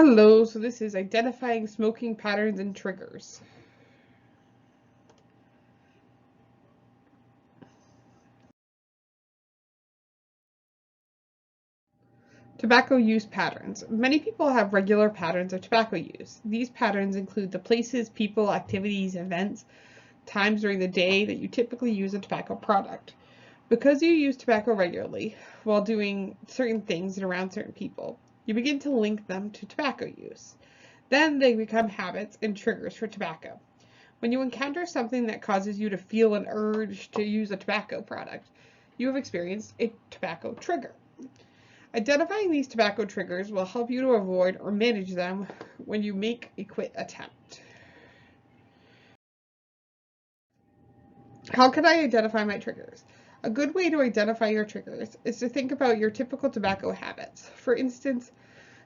Hello, so this is identifying smoking patterns and triggers. Tobacco use patterns. Many people have regular patterns of tobacco use. These patterns include the places, people, activities, events, times during the day that you typically use a tobacco product. Because you use tobacco regularly while doing certain things and around certain people, you begin to link them to tobacco use. Then they become habits and triggers for tobacco. When you encounter something that causes you to feel an urge to use a tobacco product, you have experienced a tobacco trigger. Identifying these tobacco triggers will help you to avoid or manage them when you make a quit attempt. How can I identify my triggers? A good way to identify your triggers is to think about your typical tobacco habits. For instance,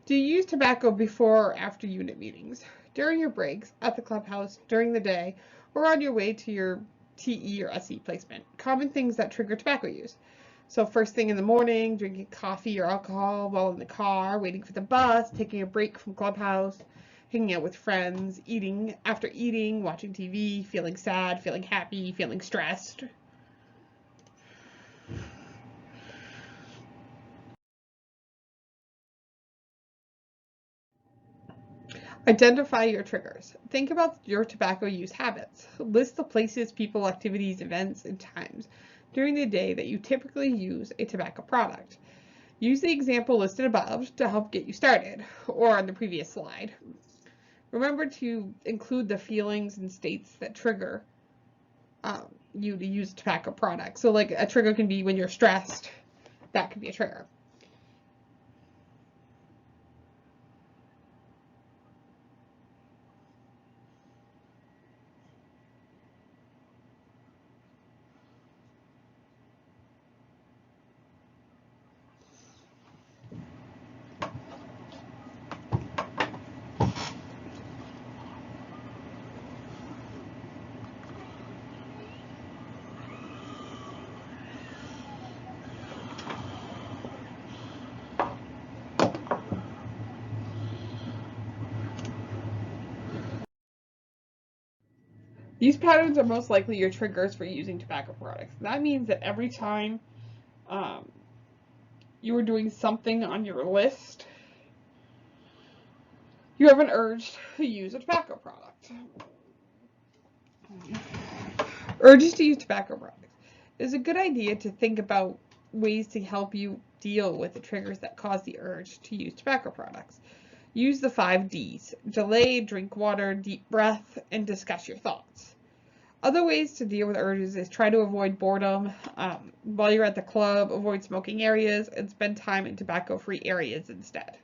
do you use tobacco before or after unit meetings, during your breaks, at the clubhouse, during the day, or on your way to your TE or SE placement? Common things that trigger tobacco use. So first thing in the morning, drinking coffee or alcohol while in the car, waiting for the bus, taking a break from clubhouse, hanging out with friends, eating, after eating, watching TV, feeling sad, feeling happy, feeling stressed. Identify your triggers. Think about your tobacco use habits. List the places, people, activities, events, and times during the day that you typically use a tobacco product. Use the example listed above to help get you started, or on the previous slide. Remember to include the feelings and states that trigger you to use a tobacco product. So like a trigger can be when you're stressed. That could be a trigger. These patterns are most likely your triggers for using tobacco products. That means that every time um, you are doing something on your list, you have an urge to use a tobacco product. Urges to use tobacco products. It is a good idea to think about ways to help you deal with the triggers that cause the urge to use tobacco products. Use the 5 Ds: delay, drink water, deep breath, and discuss your thoughts. Other ways to deal with urges is try to avoid boredom while you're at the club, avoid smoking areas, and spend time in tobacco-free areas instead.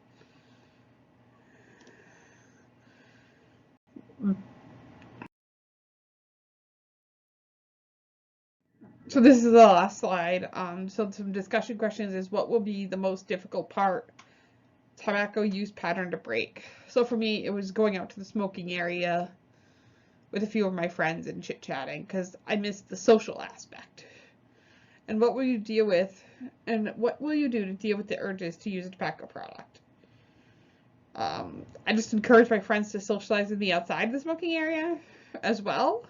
So this is the last slide. So some discussion questions is what will be the most difficult part tobacco use pattern to break? So for me, it was going out to the smoking area with a few of my friends and chit-chatting because I missed the social aspect. And what will you deal with, and what will you do to deal with the urges to use a tobacco product? I just encourage my friends to socialize with me outside the smoking area as well.